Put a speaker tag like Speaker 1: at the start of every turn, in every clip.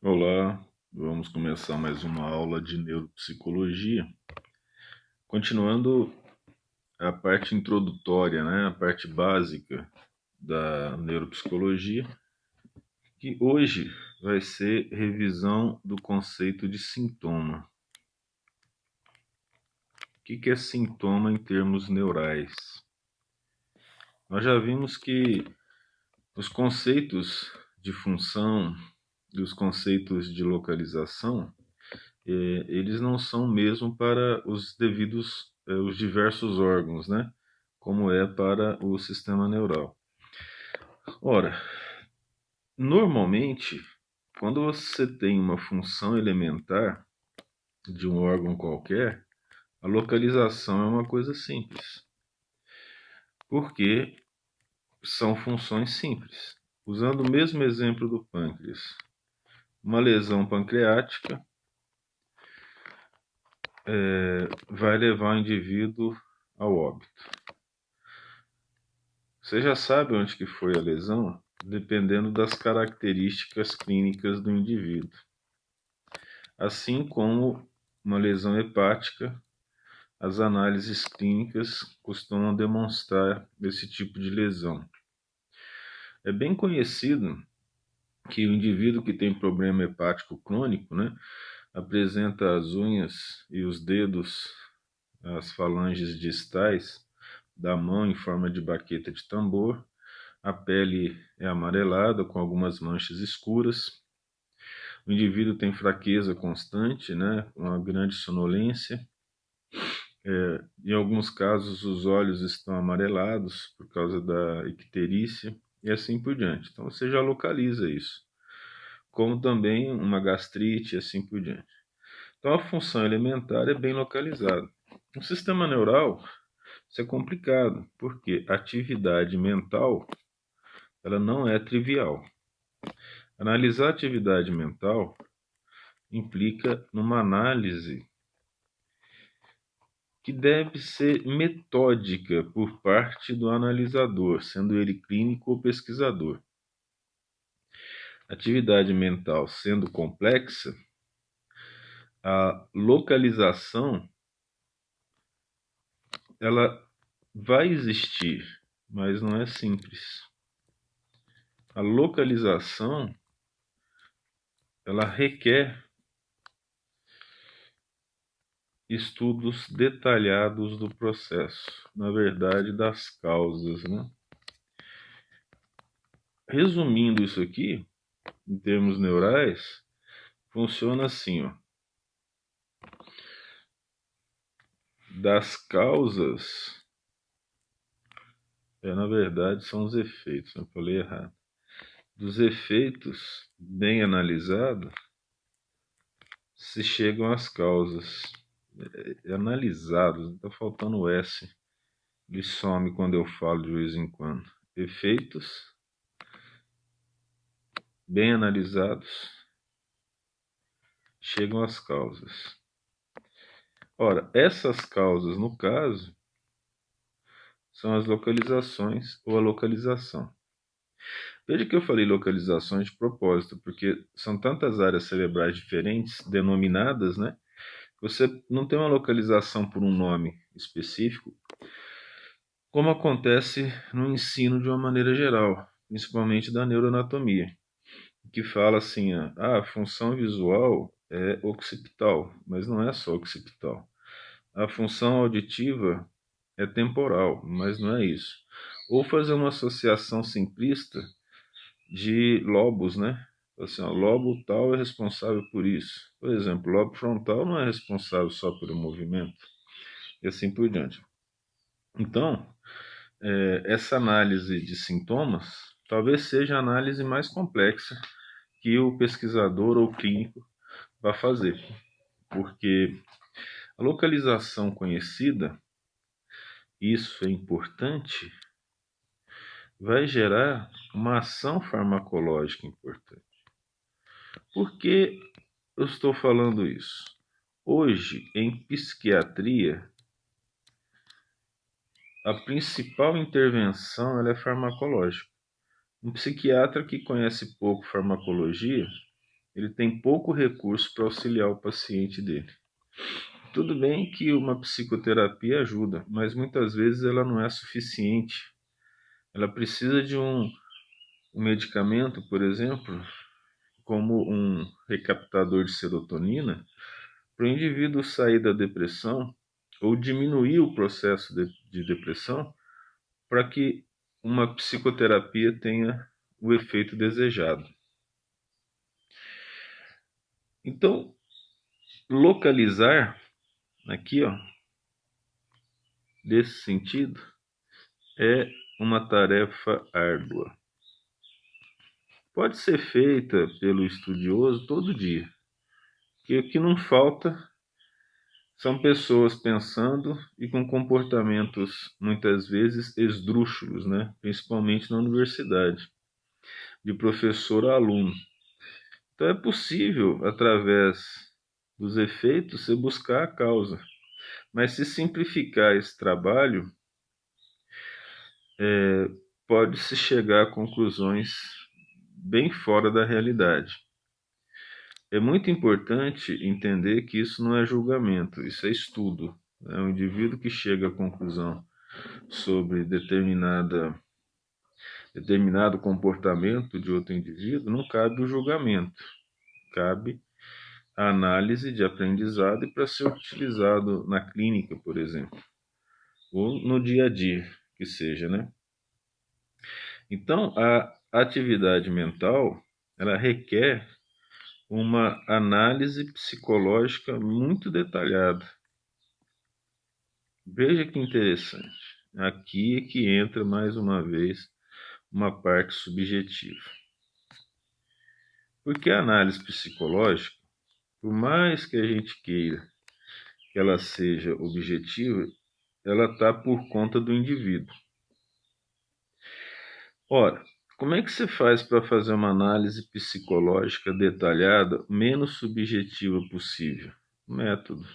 Speaker 1: Olá, vamos começar mais uma aula de neuropsicologia. Continuando a parte introdutória, né, a parte básica da neuropsicologia, que hoje vai ser revisão do conceito de sintoma. O que é sintoma em termos neurais? Nós já vimos que os conceitos de função e os conceitos de localização eles não são mesmo para os devidos, os diversos órgãos, né? Como é para o sistema neural. Ora, normalmente, quando você tem uma função elementar de um órgão qualquer, a localização é uma coisa simples, porque são funções simples. Usando o mesmo exemplo do pâncreas, uma lesão pancreática vai levar o indivíduo ao óbito. Você já sabe onde que foi a lesão, dependendo das características clínicas do indivíduo. Assim como uma lesão hepática, as análises clínicas costumam demonstrar esse tipo de lesão. É bem conhecido que o indivíduo que tem problema hepático crônico, né, apresenta as unhas e os dedos, as falanges distais da mão em forma de baqueta de tambor. A pele é amarelada, com algumas manchas escuras. O indivíduo tem fraqueza constante, né, uma grande sonolência. Em alguns casos, os olhos estão amarelados por causa da icterícia e assim por diante. Então, você já localiza isso. Como também uma gastrite e assim por diante. Então, a função elementar é bem localizada. No sistema neural, isso é complicado, porque a atividade mental ela não é trivial. Analisar a atividade mental implica numa análise que deve ser metódica por parte do analisador, sendo ele clínico ou pesquisador. Atividade mental sendo complexa, a localização ela vai existir, mas não é simples. A localização ela requer estudos detalhados do processo, na verdade das causas, né? Resumindo isso aqui, em termos neurais, funciona assim, ó. Das causas, na verdade são os efeitos, eu falei errado. Dos efeitos bem analisados, se chegam às causas. Analisados, está faltando o S, ele some quando eu falo de vez em quando. Efeitos bem analisados chegam às causas. Ora, essas causas, no caso, são as localizações ou a localização. Veja que eu falei localizações de propósito, porque são tantas áreas cerebrais diferentes, denominadas, né? Você não tem uma localização por um nome específico, como acontece no ensino de uma maneira geral, principalmente da neuroanatomia, que fala assim, a função visual é occipital, mas não é só occipital. A função auditiva é temporal, mas não é isso. Ou fazer uma associação simplista de lobos, né? Assim, ó, lobo tal é responsável por isso. Por exemplo, o lobo frontal não é responsável só pelo movimento, e assim por diante. Então, essa análise de sintomas talvez seja a análise mais complexa que o pesquisador ou clínico vai fazer, porque a localização conhecida, isso é importante, vai gerar uma ação farmacológica importante. Por que eu estou falando isso? Hoje, em psiquiatria, a principal intervenção ela é farmacológica. Um psiquiatra que conhece pouco farmacologia, ele tem pouco recurso para auxiliar o paciente dele. Tudo bem que uma psicoterapia ajuda, mas muitas vezes ela não é suficiente. Ela precisa de um medicamento, por exemplo, como um recaptador de serotonina, para o indivíduo sair da depressão ou diminuir o processo de depressão, para que uma psicoterapia tenha o efeito desejado. Então, localizar aqui, ó, nesse sentido, é uma tarefa árdua. Pode ser feita pelo estudioso todo dia, que o que não falta são pessoas pensando e com comportamentos muitas vezes esdrúxulos, né? Principalmente na universidade, de professor a aluno. Então é possível, através dos efeitos, você buscar a causa. Mas se simplificar esse trabalho, pode-se chegar a conclusões bem fora da realidade. É muito importante entender que isso não é julgamento, isso é estudo. É um indivíduo que chega à conclusão sobre determinado comportamento de outro indivíduo, não cabe o julgamento, cabe a análise de aprendizado e para ser utilizado na clínica, por exemplo, ou no dia a dia, que seja, né? Então, a atividade mental, ela requer uma análise psicológica muito detalhada. Veja que interessante. Aqui é que entra mais uma vez uma parte subjetiva. Porque a análise psicológica, por mais que a gente queira que ela seja objetiva, ela está por conta do indivíduo. Ora, como é que você faz para fazer uma análise psicológica detalhada, menos subjetiva possível? Método.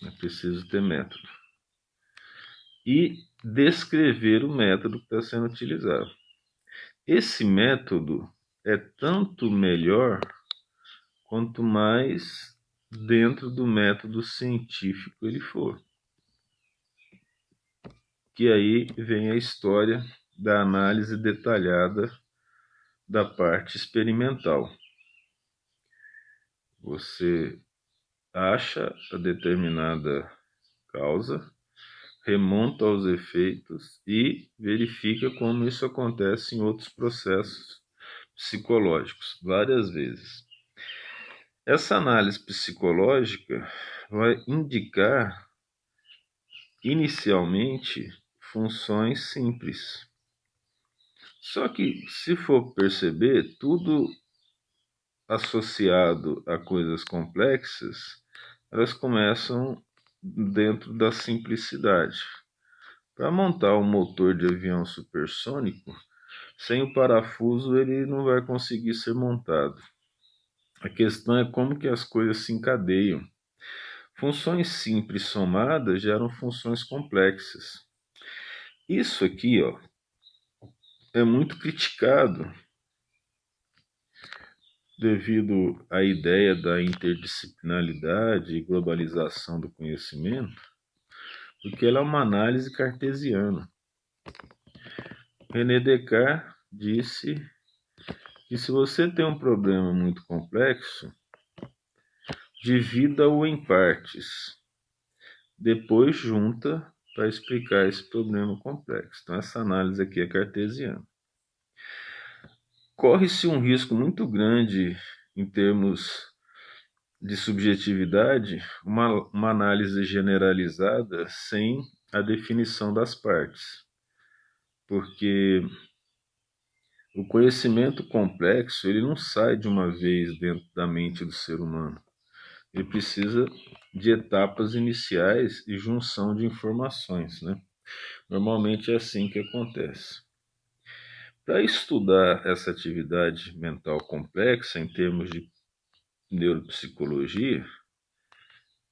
Speaker 1: É preciso ter método. E descrever o método que está sendo utilizado. Esse método é tanto melhor quanto mais dentro do método científico ele for. Que aí vem a história da análise detalhada da parte experimental. Você acha a determinada causa, remonta aos efeitos e verifica como isso acontece em outros processos psicológicos, várias vezes. Essa análise psicológica vai indicar, inicialmente, funções simples. Só que, se for perceber, tudo associado a coisas complexas, elas começam dentro da simplicidade. Para montar um motor de avião supersônico, sem o parafuso ele não vai conseguir ser montado. A questão é como que as coisas se encadeiam. Funções simples somadas geram funções complexas. Isso aqui, ó, é muito criticado devido à ideia da interdisciplinaridade e globalização do conhecimento, porque ela é uma análise cartesiana. René Descartes disse que se você tem um problema muito complexo, divida-o em partes, depois junta para explicar esse problema complexo. Então essa análise aqui é cartesiana. Corre-se um risco muito grande em termos de subjetividade, uma análise generalizada sem a definição das partes, porque o conhecimento complexo ele não sai de uma vez dentro da mente do ser humano. Ele precisa de etapas iniciais e junção de informações, né? Normalmente é assim que acontece. Para estudar essa atividade mental complexa em termos de neuropsicologia,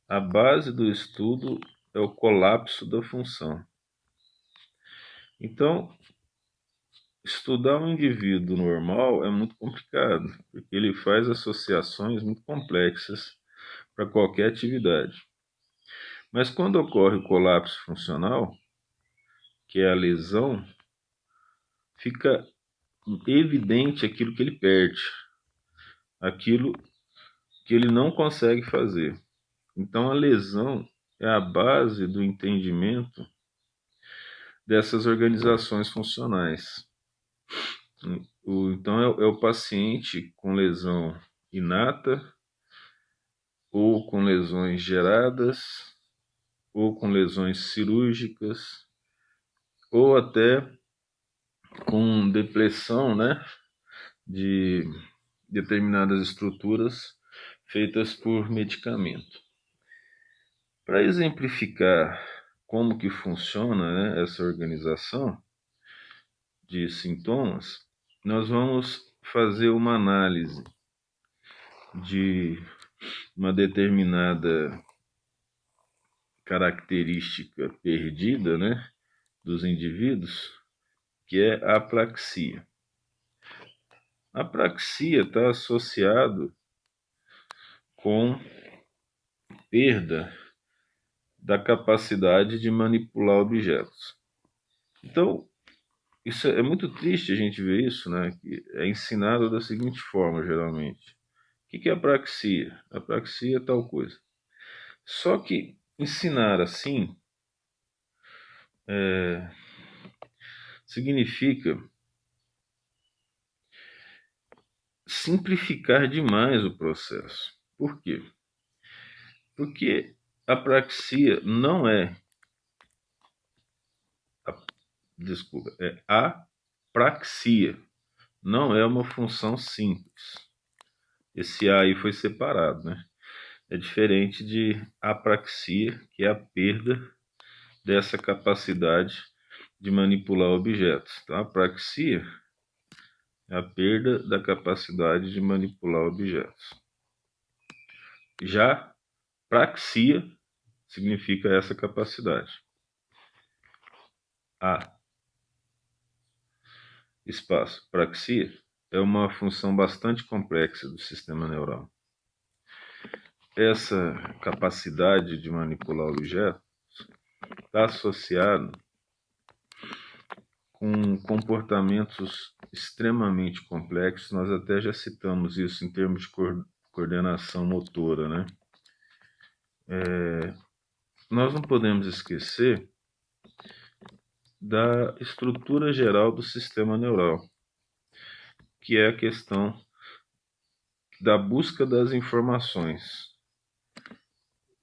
Speaker 1: a base do estudo é o colapso da função. Então, estudar um indivíduo normal é muito complicado, porque ele faz associações muito complexas para qualquer atividade. Mas quando ocorre o colapso funcional, que é a lesão, fica evidente aquilo que ele perde, aquilo que ele não consegue fazer. Então a lesão é a base do entendimento dessas organizações funcionais. Então é o paciente com lesão inata, ou com lesões geradas, ou com lesões cirúrgicas, ou até com depressão, né, de determinadas estruturas feitas por medicamento. Para exemplificar como que funciona, né, essa organização de sintomas, nós vamos fazer uma análise de uma determinada característica perdida, né, dos indivíduos, que é a apraxia. A apraxia está associado com perda da capacidade de manipular objetos. Então, isso é muito triste a gente ver isso, né? Que é ensinado da seguinte forma, geralmente. O que é apraxia? Apraxia é tal coisa. Só que ensinar assim significa simplificar demais o processo. Por quê? Porque a apraxia não é, é apraxia, não é uma função simples. Esse A aí foi separado, né? É diferente de apraxia, que é a perda dessa capacidade de manipular objetos. Então, a apraxia é a perda da capacidade de manipular objetos. Já praxia significa essa capacidade. A espaço praxia é uma função bastante complexa do sistema neural. Essa capacidade de manipular objetos está associada com comportamentos extremamente complexos. Nós até já citamos isso em termos de coordenação motora, né? Nós não podemos esquecer da estrutura geral do sistema neural, que é a questão da busca das informações.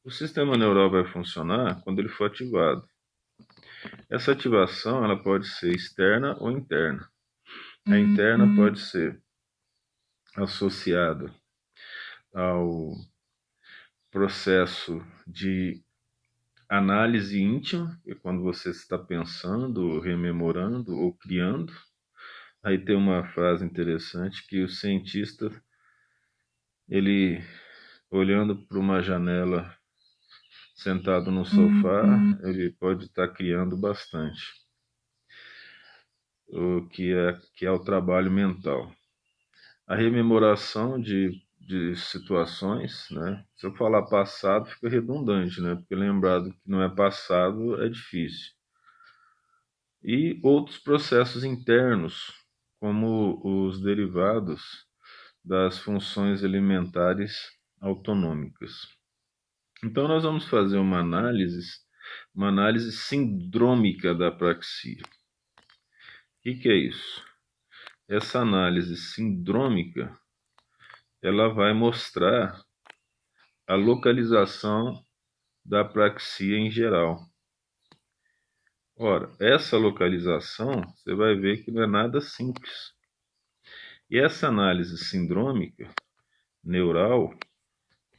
Speaker 1: O sistema neural vai funcionar quando ele for ativado. Essa ativação ela pode ser externa ou interna. A interna pode ser associada ao processo de análise íntima, que é quando você está pensando, rememorando ou criando. Aí tem uma frase interessante que o cientista, ele olhando para uma janela, sentado no sofá, ele pode estar criando bastante, o que é o trabalho mental. A rememoração de situações, né? Se eu falar passado, fica redundante, né? Porque lembrar do que não é passado é difícil. E outros processos internos, como os derivados das funções alimentares autonômicas. Então nós vamos fazer uma análise sindrômica da apraxia. O que é isso? Essa análise sindrômica, ela vai mostrar a localização da apraxia em geral. Ora, essa localização, você vai ver que não é nada simples. E essa análise sindrômica neural,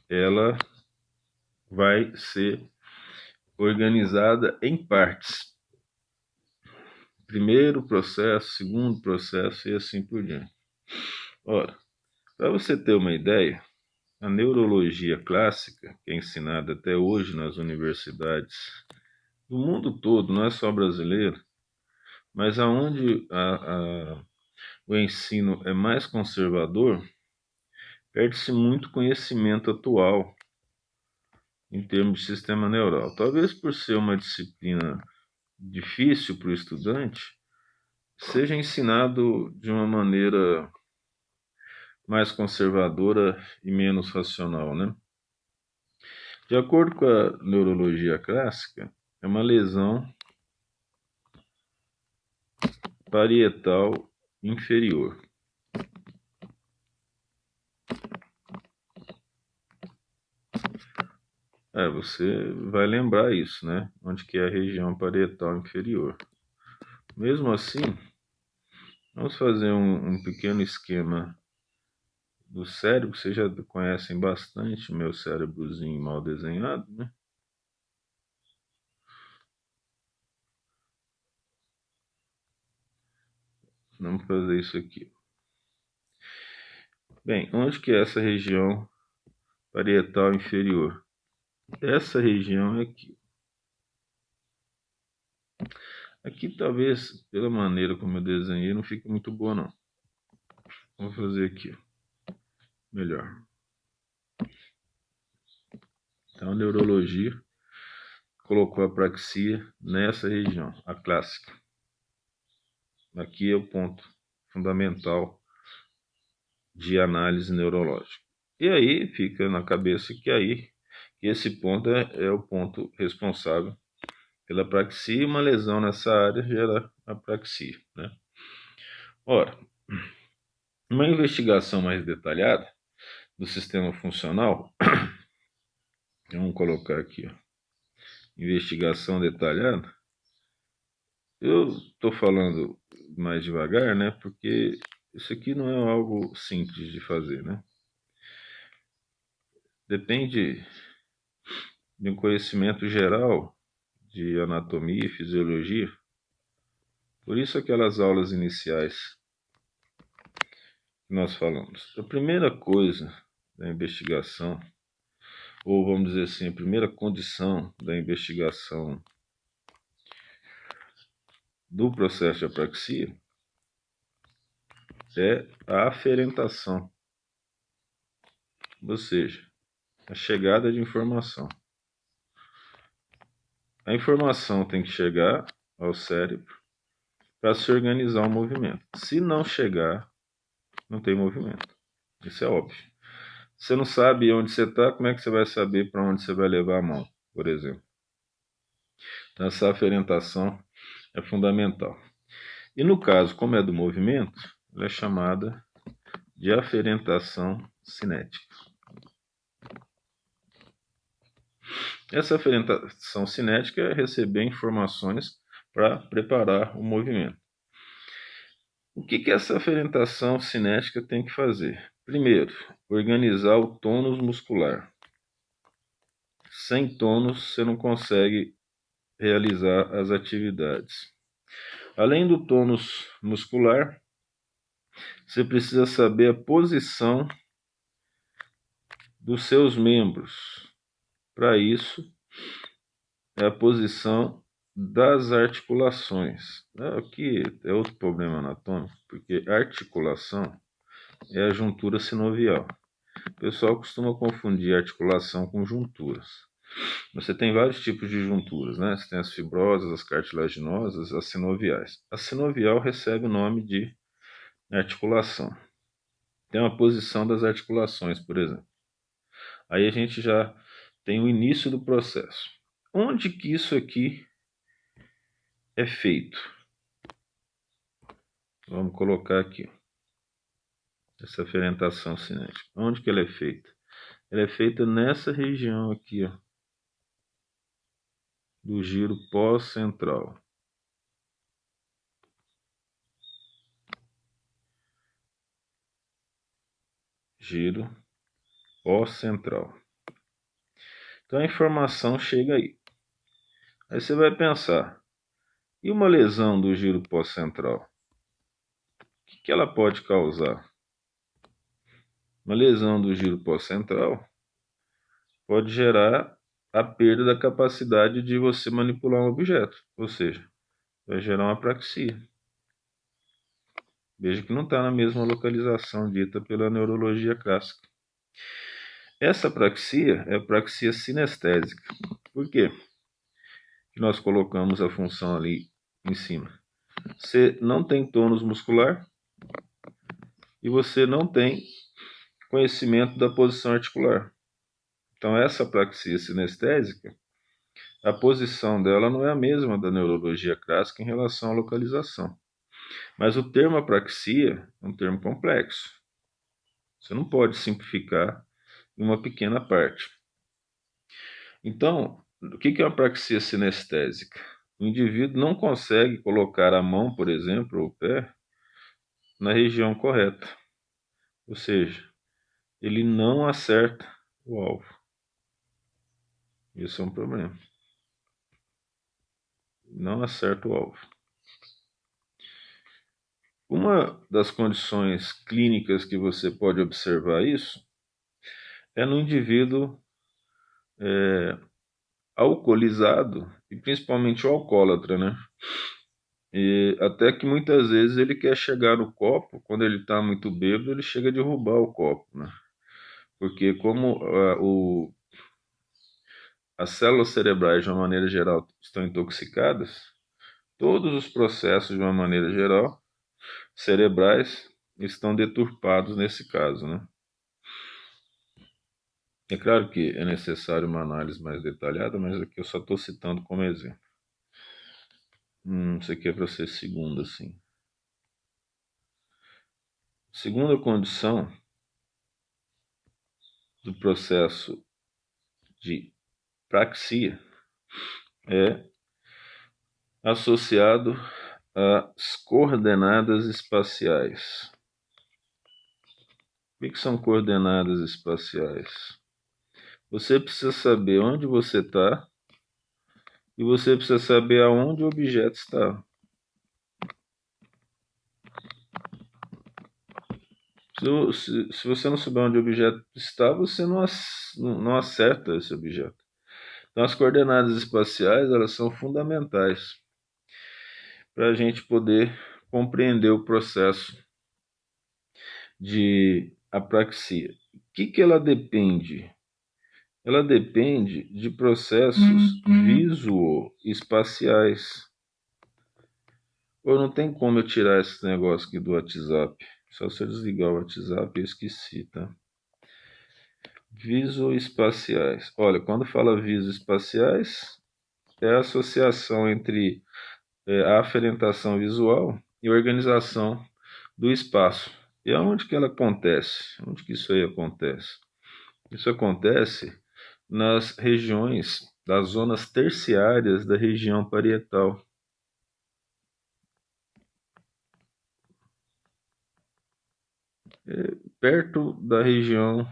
Speaker 1: ela vai ser organizada em partes. Primeiro processo, segundo processo e assim por diante. Ora, para você ter uma ideia, a neurologia clássica, que é ensinada até hoje nas universidades do mundo todo, não é só brasileiro, Mas aonde o ensino é mais conservador, perde-se muito conhecimento atual em termos de sistema neural. Talvez por ser uma disciplina difícil para o estudante, seja ensinado de uma maneira mais conservadora e menos racional, né? De acordo com a neurologia clássica, é uma lesão parietal inferior. Você vai lembrar isso, né? Onde que é a região parietal inferior. Mesmo assim, vamos fazer um pequeno esquema do cérebro. Vocês já conhecem bastante o meu cérebrozinho mal desenhado, né? Vamos fazer isso aqui. Bem, onde que é essa região parietal inferior? Essa região é aqui. Aqui talvez, pela maneira como eu desenhei, não fique muito boa não. Vamos fazer aqui, melhor. Então, a neurologia colocou a praxia nessa região, a clássica. Aqui é o ponto fundamental de análise neurológica. E aí fica na cabeça que esse ponto é o ponto responsável pela praxia, e uma lesão nessa área gera apraxia, né? Ora, uma investigação mais detalhada do sistema funcional, vamos colocar aqui, ó, investigação detalhada. Eu estou falando mais devagar, né? Porque isso aqui não é algo simples de fazer, né? Depende de um conhecimento geral de anatomia e fisiologia. Por isso aquelas aulas iniciais que nós falamos. A primeira coisa da investigação, ou vamos dizer assim, a primeira condição da investigação do processo de apraxia é a aferentação, ou seja, a chegada de informação. A informação tem que chegar ao cérebro para se organizar o movimento. Se não chegar, não tem movimento. Isso é óbvio. Você não sabe onde você está, como é que você vai saber para onde você vai levar a mão, por exemplo? Então, essa aferentação é fundamental. E no caso, como é do movimento, ela é chamada de aferentação cinética. Essa aferentação cinética é receber informações para preparar o movimento. O que essa aferentação cinética tem que fazer? Primeiro, organizar o tônus muscular. Sem tônus, você não consegue realizar as atividades. Além do tônus muscular, você precisa saber a posição dos seus membros. Para isso, é a posição das articulações. Aqui é outro problema anatômico, porque articulação é a juntura sinovial. O pessoal costuma confundir articulação com junturas. Você tem vários tipos de junturas, né? Você tem as fibrosas, as cartilaginosas, as sinoviais. A sinovial recebe o nome de articulação. Tem uma posição das articulações, por exemplo. Aí a gente já tem o início do processo. Onde que isso aqui é feito? Vamos colocar aqui essa fermentação cinética. Onde que ela é feita? Ela é feita nessa região aqui, ó, do giro pós-central. Giro pós-central. Então a informação chega aí. Aí você vai pensar, e uma lesão do giro pós-central? O que ela pode causar? Uma lesão do giro pós-central pode gerar a perda da capacidade de você manipular um objeto, ou seja, vai gerar uma apraxia. Veja que não está na mesma localização dita pela neurologia clássica. Essa apraxia é a apraxia sinestésica. Por quê que nós colocamos a função ali em cima? Você não tem tônus muscular e você não tem conhecimento da posição articular. Então, essa apraxia sinestésica, a posição dela não é a mesma da neurologia clássica em relação à localização. Mas o termo apraxia é um termo complexo. Você não pode simplificar em uma pequena parte. Então, o que é uma apraxia sinestésica? O indivíduo não consegue colocar a mão, por exemplo, ou o pé, na região correta. Ou seja, ele não acerta o alvo. Isso é um problema. Não acerta o alvo. Uma das condições clínicas que você pode observar isso é no indivíduo alcoolizado, e principalmente o alcoólatra, né? E até que muitas vezes ele quer chegar no copo, quando ele está muito bêbado, ele chega a derrubar o copo, né? Porque como as células cerebrais, de uma maneira geral, estão intoxicadas, todos os processos, de uma maneira geral, cerebrais, estão deturpados nesse caso, né? É claro que é necessário uma análise mais detalhada, mas aqui eu só estou citando como exemplo. Isso aqui é para ser segunda, sim. Segunda condição do processo de praxia é associado às coordenadas espaciais. O que são coordenadas espaciais? Você precisa saber onde você está e você precisa saber aonde o objeto está. Se você não souber onde o objeto está, você não acerta esse objeto. Então, as coordenadas espaciais, elas são fundamentais para a gente poder compreender o processo de apraxia. O que ela depende? Ela depende de processos visoespaciais. Ou não tem como eu tirar esse negócio aqui do WhatsApp. Só se eu desligar o WhatsApp, eu esqueci, tá? Visoespaciais. Olha, quando fala visoespaciais, é a associação entre a aferentação visual e a organização do espaço. E aonde que ela acontece? Onde que isso aí acontece? Isso acontece nas regiões, das zonas terciárias da região parietal. Perto da região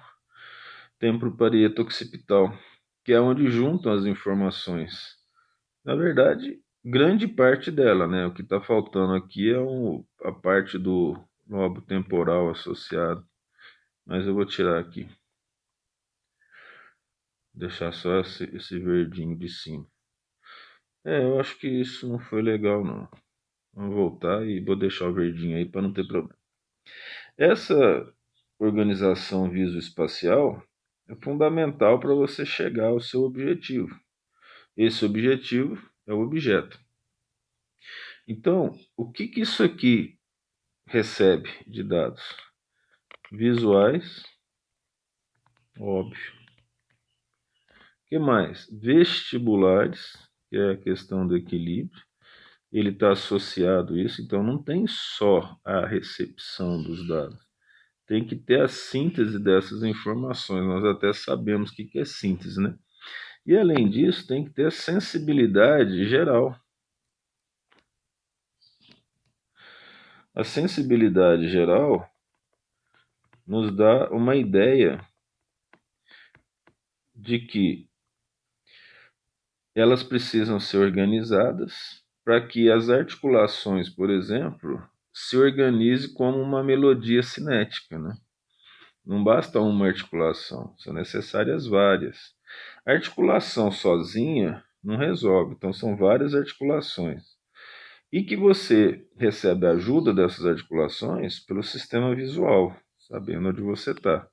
Speaker 1: temporoparieto-occipital, que é onde juntam as informações. Na verdade, grande parte dela, né? O que está faltando aqui é a parte do lobo temporal associado, mas eu vou tirar aqui. Deixar só esse verdinho de cima. Eu acho que isso não foi legal, não. Vamos voltar e vou deixar o verdinho aí para não ter problema. Essa organização visoespacial é fundamental para você chegar ao seu objetivo. Esse objetivo é o objeto. Então, o que isso aqui recebe de dados? Visuais, óbvio. O que mais? Vestibulares, que é a questão do equilíbrio. Ele está associado a isso, então não tem só a recepção dos dados. Tem que ter a síntese dessas informações. Nós até sabemos o que é síntese, né? E além disso, tem que ter a sensibilidade geral. A sensibilidade geral nos dá uma ideia de que elas precisam ser organizadas para que as articulações, por exemplo, se organizem como uma melodia cinética, né? Não basta uma articulação, são necessárias várias. A articulação sozinha não resolve, então são várias articulações. e que você recebe a ajuda dessas articulações pelo sistema visual, sabendo onde você está.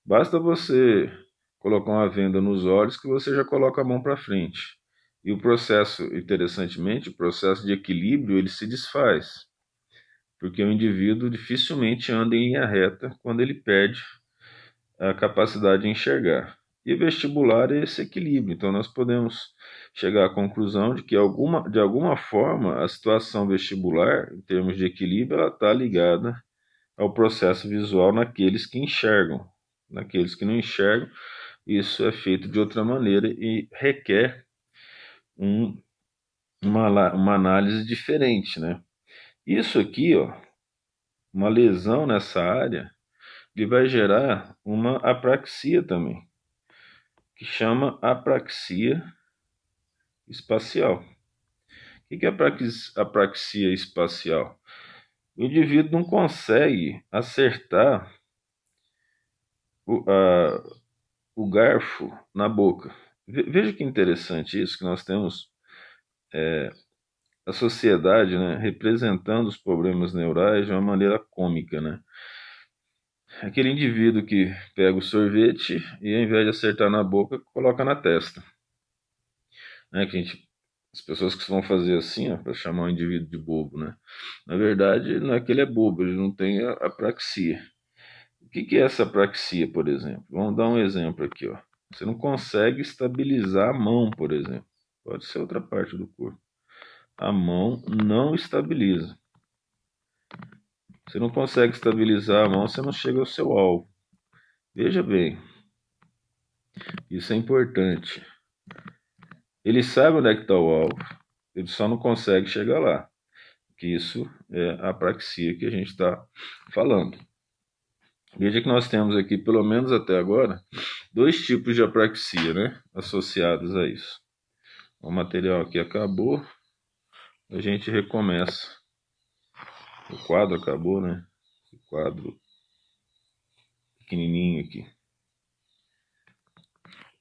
Speaker 1: Basta você colocar uma venda nos olhos que você já coloca a mão para frente. E o processo, interessantemente, o processo de equilíbrio, ele se desfaz, porque o indivíduo dificilmente anda em linha reta quando ele perde a capacidade de enxergar. E vestibular é esse equilíbrio. Então, nós podemos chegar à conclusão de que, de alguma forma, a situação vestibular, em termos de equilíbrio, ela está ligada ao processo visual naqueles que enxergam. Naqueles que não enxergam, isso é feito de outra maneira e requer uma análise diferente, né? Isso aqui, ó, uma lesão nessa área, ele vai gerar uma apraxia também, que chama apraxia espacial. O que é apraxia espacial? O indivíduo não consegue acertar o garfo na boca. Veja que interessante isso, que nós temos a sociedade, né, representando os problemas neurais de uma maneira cômica, né? Aquele indivíduo que pega o sorvete e, ao invés de acertar na boca, coloca na testa. Né? As pessoas que vão fazer assim, para chamar o indivíduo de bobo, né? Na verdade, não é que ele é bobo, ele não tem a apraxia. O que é essa apraxia, por exemplo? Vamos dar um exemplo aqui, ó. Você não consegue estabilizar a mão, por exemplo. Pode ser outra parte do corpo. A mão não estabiliza. Você não consegue estabilizar a mão, você não chega ao seu alvo. Veja bem, isso é importante. Ele sabe onde é que está o alvo, ele só não consegue chegar lá. Que isso é a apraxia que a gente está falando. Veja que nós temos aqui, pelo menos até agora, dois tipos de apraxia, né, associados a isso. O material aqui acabou, a gente recomeça. O quadro acabou, né? Esse quadro pequenininho aqui.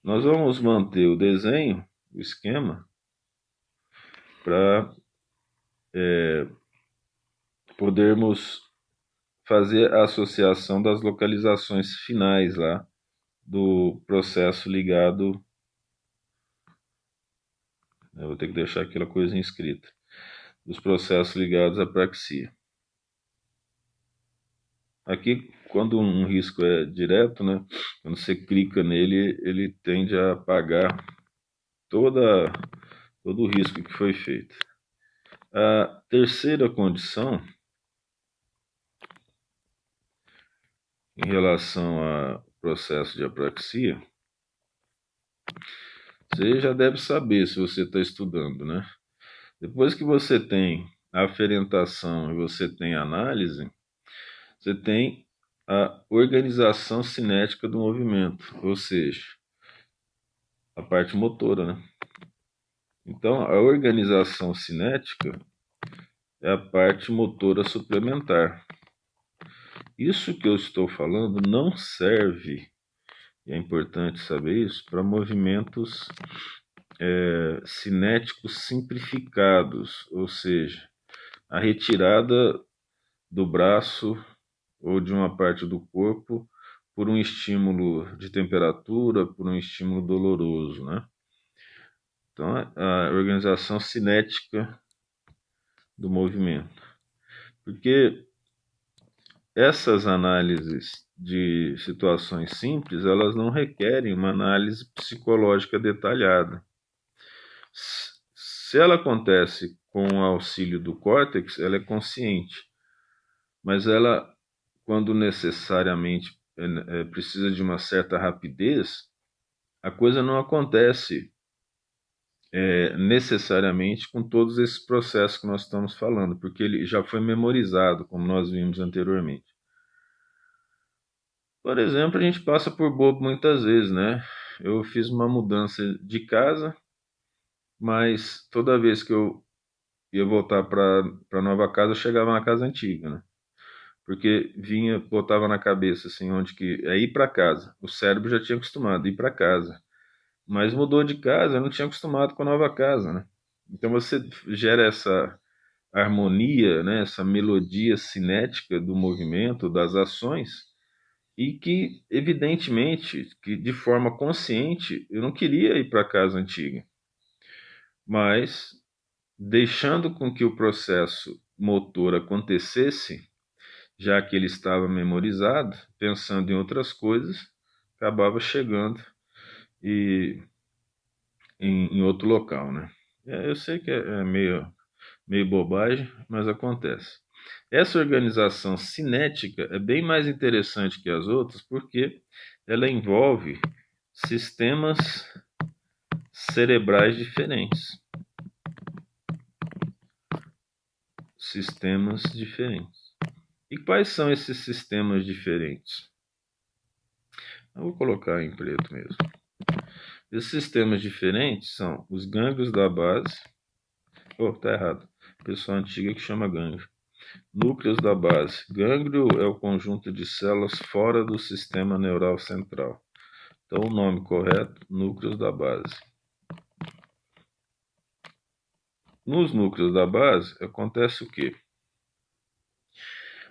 Speaker 1: Nós vamos manter o desenho, o esquema, para podermos fazer a associação das localizações finais lá do processo ligado. Eu vou ter que deixar aquela coisa escrita. Dos processos ligados à apraxia. Aqui, quando um risco é direto, né, quando você clica nele, ele tende a apagar todo o risco que foi feito. A terceira condição, em relação ao processo de apraxia, você já deve saber se você está estudando, né? Depois que você tem a aferentação e você tem a análise, você tem a organização cinética do movimento, ou seja, a parte motora, né? Então, a organização cinética é a parte motora suplementar. Isso que eu estou falando não serve, e é importante saber isso, para movimentos cinéticos simplificados, ou seja, a retirada do braço ou de uma parte do corpo por um estímulo de temperatura, por um estímulo doloroso, né? Então, a organização cinética do movimento. Porque essas análises de situações simples, elas não requerem uma análise psicológica detalhada. Se ela acontece com o auxílio do córtex, ela é consciente, mas ela, quando necessariamente precisa de uma certa rapidez, a coisa não acontece necessariamente com todos esses processos que nós estamos falando, porque ele já foi memorizado, como nós vimos anteriormente. Por exemplo, a gente passa por bobo muitas vezes, né? Eu fiz uma mudança de casa, mas toda vez que eu ia voltar para a nova casa, eu chegava na casa antiga, né? Porque botava na cabeça assim, onde que é ir para casa. O cérebro já tinha acostumado a ir para casa, mas mudou de casa, eu não tinha acostumado com a nova casa, né? Então você gera essa harmonia, né, essa melodia cinética do movimento, das ações, e que, evidentemente, que de forma consciente, eu não queria ir para a casa antiga, mas deixando com que o processo motor acontecesse, já que ele estava memorizado, pensando em outras coisas, acabava chegando e em outro local, né? Eu sei que é meio bobagem, mas acontece. Essa organização cinética é bem mais interessante que as outras porque ela envolve sistemas cerebrais diferentes. Sistemas diferentes. E quais são esses sistemas diferentes? Eu vou colocar em preto mesmo. Esses sistemas diferentes são os gânglios da base. Oh, tá errado. Pessoa antiga que chama gânglio. Núcleos da base. Gânglio é o conjunto de células fora do sistema neural central. Então, o nome correto, núcleos da base. Nos núcleos da base, acontece o quê?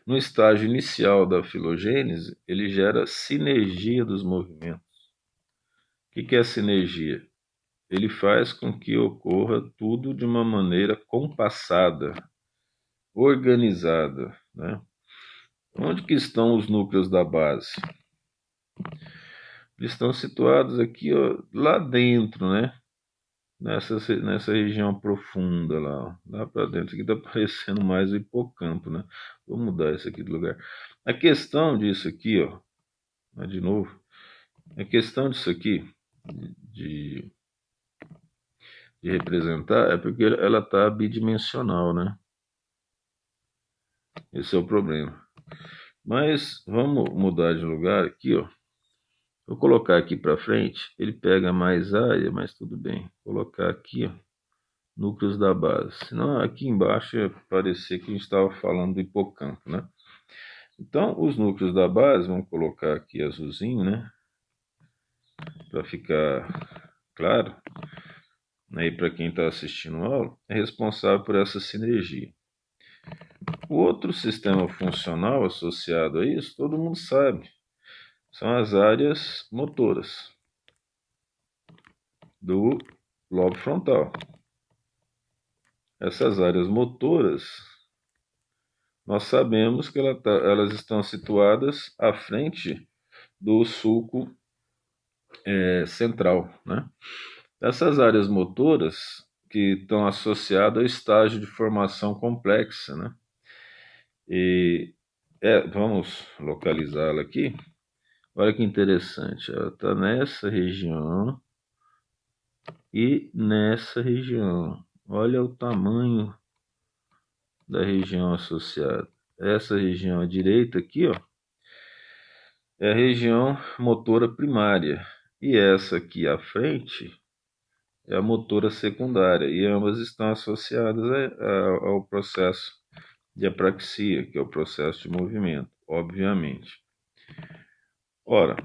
Speaker 1: No estágio inicial da filogênese, ele gera sinergia dos movimentos. O que é a sinergia? Ele faz com que ocorra tudo de uma maneira compassada, organizada, né? Onde que estão os núcleos da base? Eles estão situados aqui, ó, lá dentro, né? Nessa região profunda lá para dentro. Aqui está parecendo mais o hipocampo, né? Vou mudar isso aqui de lugar. A questão disso aqui, ó, de novo, a questão disso aqui, de, de representar, é porque ela está bidimensional, né? Esse é o problema. Mas vamos mudar de lugar aqui, ó. Vou colocar aqui para frente, ele pega mais área, mas tudo bem. Vou colocar aqui, ó, núcleos da base. Senão aqui embaixo ia parecer que a gente estava falando do hipocampo, né? Então, os núcleos da base, vamos colocar aqui azulzinho, né? Para ficar claro. Aí, para quem está assistindo a aula, é responsável por essa sinergia. O outro sistema funcional associado a isso, todo mundo sabe, são as áreas motoras do lobo frontal. Essas áreas motoras, nós sabemos que elas estão situadas à frente do sulco central, né? Essas áreas motoras que estão associadas ao estágio de formação complexa, né? E vamos localizá-la aqui. Olha que interessante, ela está nessa região e nessa região. Olha o tamanho da região associada. Essa região à direita aqui, ó, é a região motora primária. E essa aqui à frente é a motora secundária. E ambas estão associadas ao processo de apraxia, que é o processo de movimento, obviamente. Ora,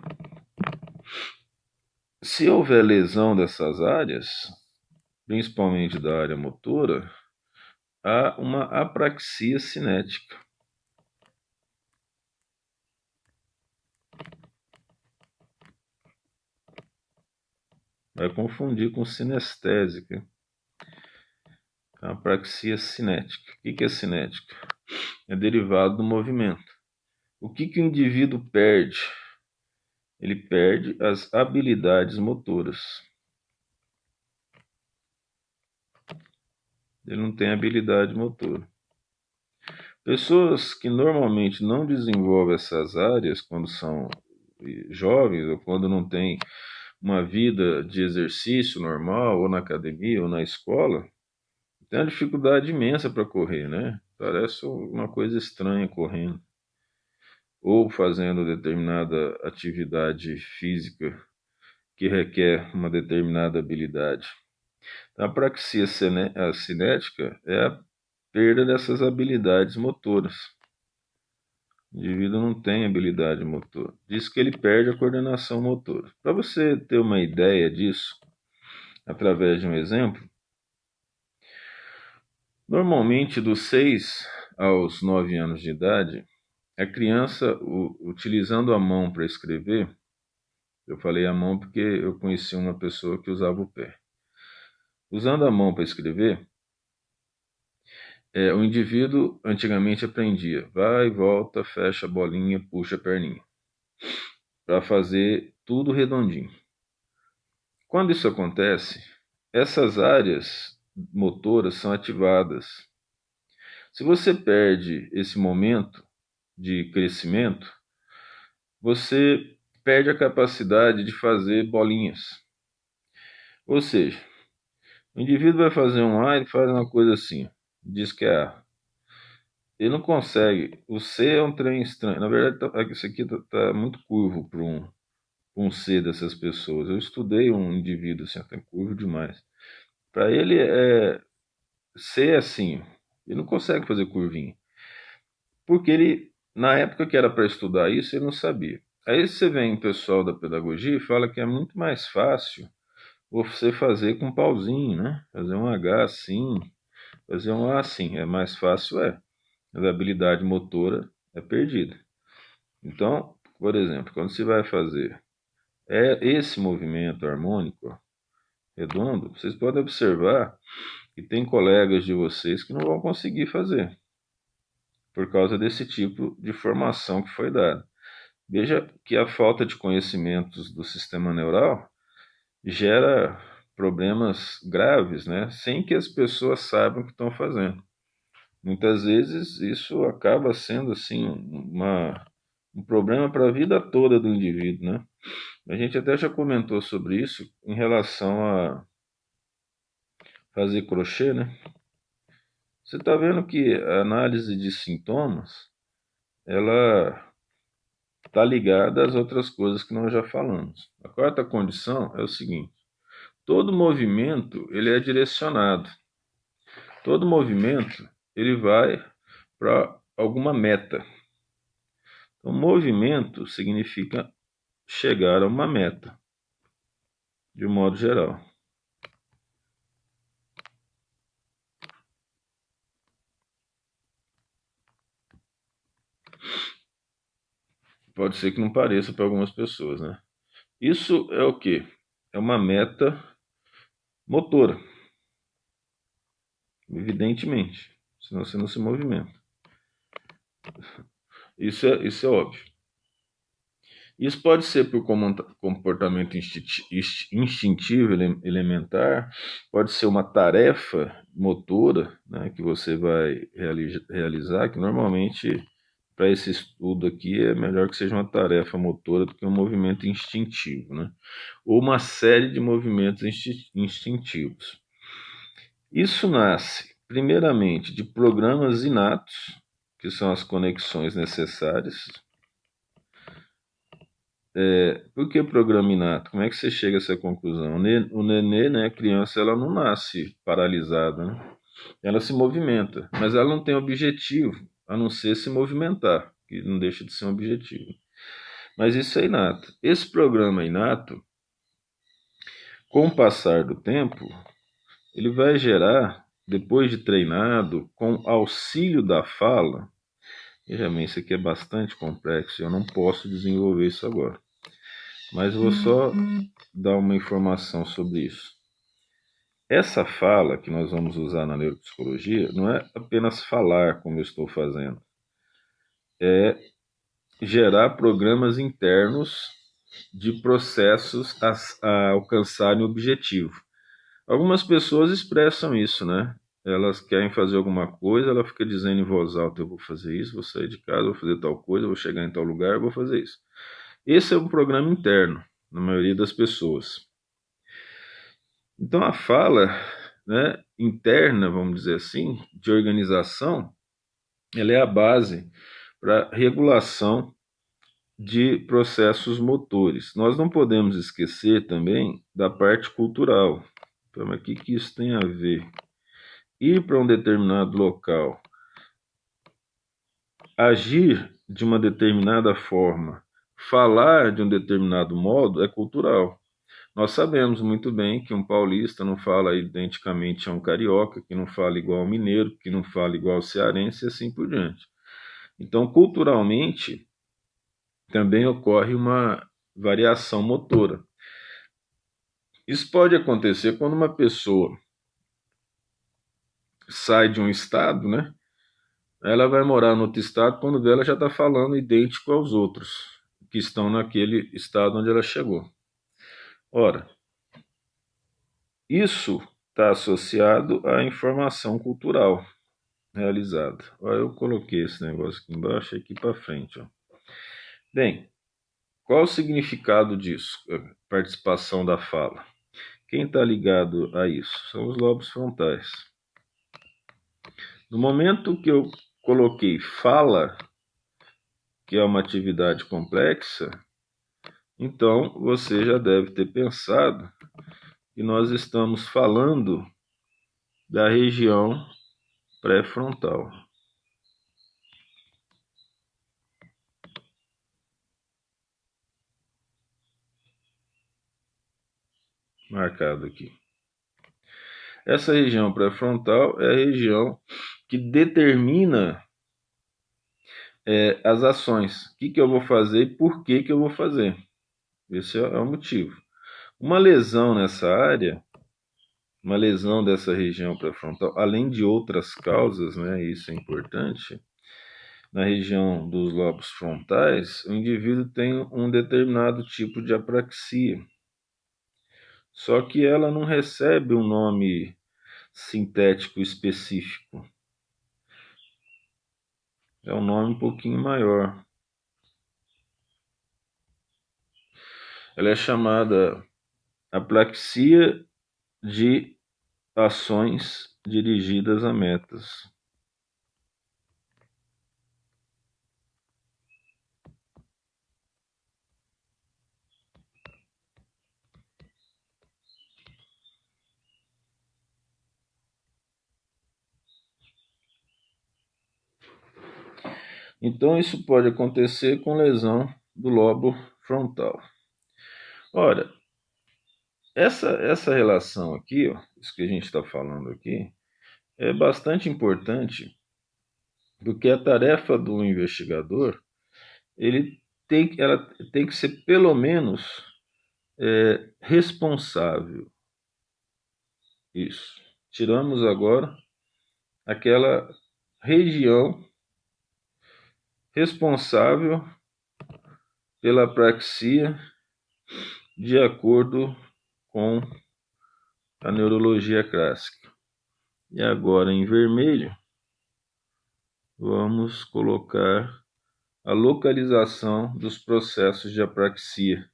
Speaker 1: se houver lesão dessas áreas, principalmente da área motora, há uma apraxia cinética. Vai confundir com sinestésica. A apraxia cinética. O que é cinética? É derivado do movimento. O que o indivíduo perde? Ele perde as habilidades motoras. Ele não tem habilidade motora. Pessoas que normalmente não desenvolvem essas áreas quando são jovens ou quando não têm uma vida de exercício normal, ou na academia, ou na escola, tem uma dificuldade imensa para correr, né? Parece uma coisa estranha correndo. Ou fazendo determinada atividade física que requer uma determinada habilidade. A apraxia cinética é a perda dessas habilidades motoras. O indivíduo não tem habilidade motora. Diz que ele perde a coordenação motora. Para você ter uma ideia disso, através de um exemplo, Normalmente, dos 6 aos 9 anos de idade, a criança, utilizando a mão para escrever, eu falei a mão porque eu conheci uma pessoa que usava o pé. Usando a mão para escrever, o indivíduo antigamente aprendia, vai, volta, fecha a bolinha, puxa a perninha, para fazer tudo redondinho. Quando isso acontece, essas áreas motoras são ativadas. Se você perde esse momento de crescimento, você perde a capacidade de fazer bolinhas. Ou seja, o indivíduo vai fazer um A e faz uma coisa assim, diz que é A. Ele não consegue. O C é um trem estranho. Na verdade, isso aqui tá muito curvo para um C dessas pessoas. Eu estudei um indivíduo assim, tem curvo demais. Para ele, C é assim. Ele não consegue fazer curvinha. Porque ele, na época que era para estudar isso, ele não sabia. Aí você vem o pessoal da pedagogia e fala que é muito mais fácil você fazer com pauzinho, né? Fazer um H assim, fazer um A assim. É mais fácil, mas a habilidade motora é perdida. Então, por exemplo, quando você vai fazer esse movimento harmônico redondo, vocês podem observar que tem colegas de vocês que não vão conseguir fazer por causa desse tipo de formação que foi dada. Veja que a falta de conhecimentos do sistema neural gera problemas graves, né? Sem que as pessoas saibam o que estão fazendo. Muitas vezes isso acaba sendo assim um problema para a vida toda do indivíduo, né? A gente até já comentou sobre isso em relação a fazer crochê, né? Você está vendo que a análise de sintomas, ela está ligada às outras coisas que nós já falamos. A quarta condição é o seguinte: todo movimento ele é direcionado. Todo movimento ele vai para alguma meta. Então, movimento significa chegar a uma meta, de um modo geral. Pode ser que não pareça para algumas pessoas, né? Isso é o quê? É uma meta motora, evidentemente, senão você não se movimenta. Isso é óbvio. Isso pode ser por comportamento instintivo elementar, pode ser uma tarefa motora, né, que você vai realizar, que normalmente para esse estudo aqui é melhor que seja uma tarefa motora do que um movimento instintivo, né? Ou uma série de movimentos instintivos. Isso nasce, primeiramente, de programas inatos, que são as conexões necessárias. Por que programa inato? Como é que você chega a essa conclusão? O nenê, né, a criança, ela não nasce paralisada, né? Ela se movimenta, mas ela não tem objetivo, a não ser se movimentar, que não deixa de ser um objetivo. Mas isso é inato. Esse programa inato, com o passar do tempo, ele vai gerar, depois de treinado, com auxílio da fala. Veja bem, isso aqui é bastante complexo, eu não posso desenvolver isso agora. Mas vou só dar uma informação sobre isso. Essa fala que nós vamos usar na neuropsicologia não é apenas falar, como eu estou fazendo, é gerar programas internos de processos a alcançarem o objetivo. Algumas pessoas expressam isso, né? Elas querem fazer alguma coisa, ela fica dizendo em voz alta: eu vou fazer isso, vou sair de casa, vou fazer tal coisa, vou chegar em tal lugar, vou fazer isso. Esse é um programa interno, na maioria das pessoas. Então a fala, né, interna, vamos dizer assim, de organização, ela é a base para regulação de processos motores. Nós não podemos esquecer também da parte cultural. Então, mas o que isso tem a ver? Ir para um determinado local, agir de uma determinada forma, falar de um determinado modo é cultural. Nós sabemos muito bem que um paulista não fala identicamente a um carioca, que não fala igual ao mineiro, que não fala igual ao cearense e assim por diante. Então, culturalmente, também ocorre uma variação motora. Isso pode acontecer quando uma pessoa sai de um estado, né? Ela vai morar no outro estado, quando vê, ela já está falando idêntico aos outros que estão naquele estado onde ela chegou. Ora, isso está associado à informação cultural realizada. Olha, eu coloquei esse negócio aqui embaixo e aqui para frente. Ó. Bem, qual o significado disso? Participação da fala. Quem está ligado a isso? São os lobos frontais. No momento que eu coloquei fala, que é uma atividade complexa, então você já deve ter pensado que nós estamos falando da região pré-frontal. Marcado aqui. Essa região pré-frontal é a região que determina as ações. O que eu vou fazer e por que eu vou fazer. Esse é o motivo. Uma lesão nessa área, uma lesão dessa região pré-frontal, além de outras causas, né, isso é importante, na região dos lobos frontais, o indivíduo tem um determinado tipo de apraxia. Só que ela não recebe um nome sintético específico. É um nome um pouquinho maior. Ela é chamada apraxia de ações dirigidas a metas. Então, isso pode acontecer com lesão do lobo frontal. Ora, essa relação aqui, ó, isso que a gente está falando aqui, é bastante importante, porque a tarefa do investigador, ela tem que ser pelo menos responsável. Isso. Tiramos agora aquela região responsável pela apraxia de acordo com a neurologia clássica. E agora em vermelho, vamos colocar a localização dos processos de apraxia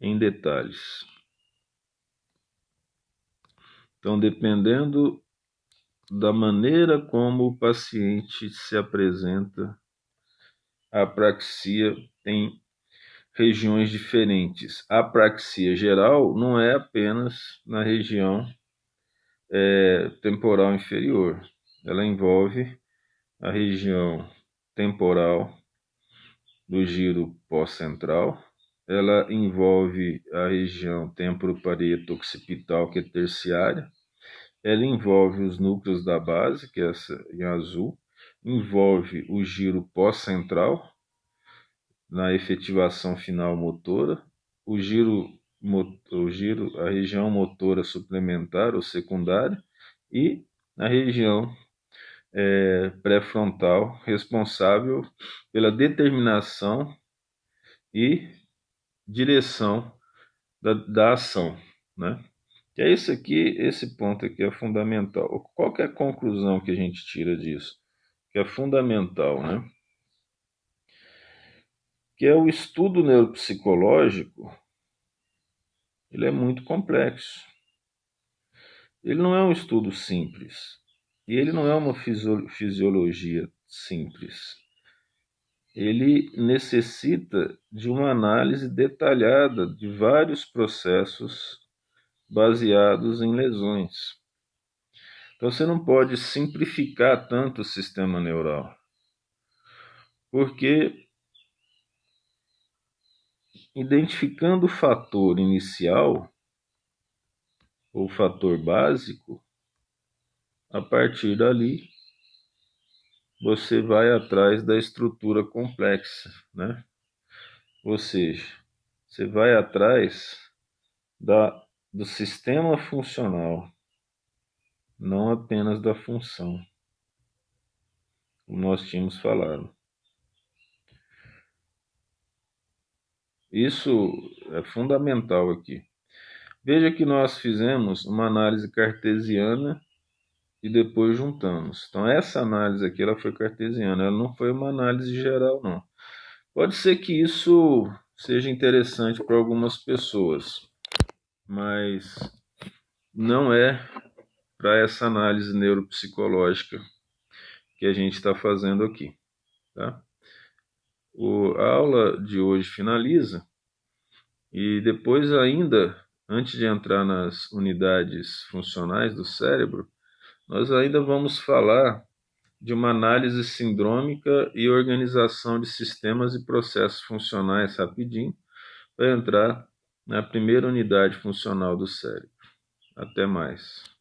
Speaker 1: em detalhes. Então, dependendo da maneira como o paciente se apresenta, a apraxia tem regiões diferentes. A apraxia geral não é apenas na região temporal inferior. Ela envolve a região temporal do giro pós-central. Ela envolve a região temporoparieto-occipital, que é terciária. Ela envolve os núcleos da base, que é essa em azul. Envolve o giro pós-central, na efetivação final motora, a região motora suplementar ou secundária e a região pré-frontal responsável pela determinação e direção da ação, né? Que é isso aqui, esse ponto aqui é fundamental. Qual que é a conclusão que a gente tira disso? Que é fundamental, né? Que é o estudo neuropsicológico, ele é muito complexo. Ele não é um estudo simples. E ele não é uma fisiologia simples. Ele necessita de uma análise detalhada de vários processos baseados em lesões. Então você não pode simplificar tanto o sistema neural, porque identificando o fator inicial, ou fator básico, a partir dali você vai atrás da estrutura complexa, né? Ou seja, você vai atrás do sistema funcional, não apenas da função, como nós tínhamos falado. Isso é fundamental aqui. Veja que nós fizemos uma análise cartesiana e depois juntamos. Então essa análise aqui ela foi cartesiana, ela não foi uma análise geral, não. Pode ser que isso seja interessante para algumas pessoas, mas não é para essa análise neuropsicológica que a gente está fazendo aqui, tá? A aula de hoje finaliza e depois ainda, antes de entrar nas unidades funcionais do cérebro, nós ainda vamos falar de uma análise sindrômica e organização de sistemas e processos funcionais rapidinho, para entrar na primeira unidade funcional do cérebro. Até mais.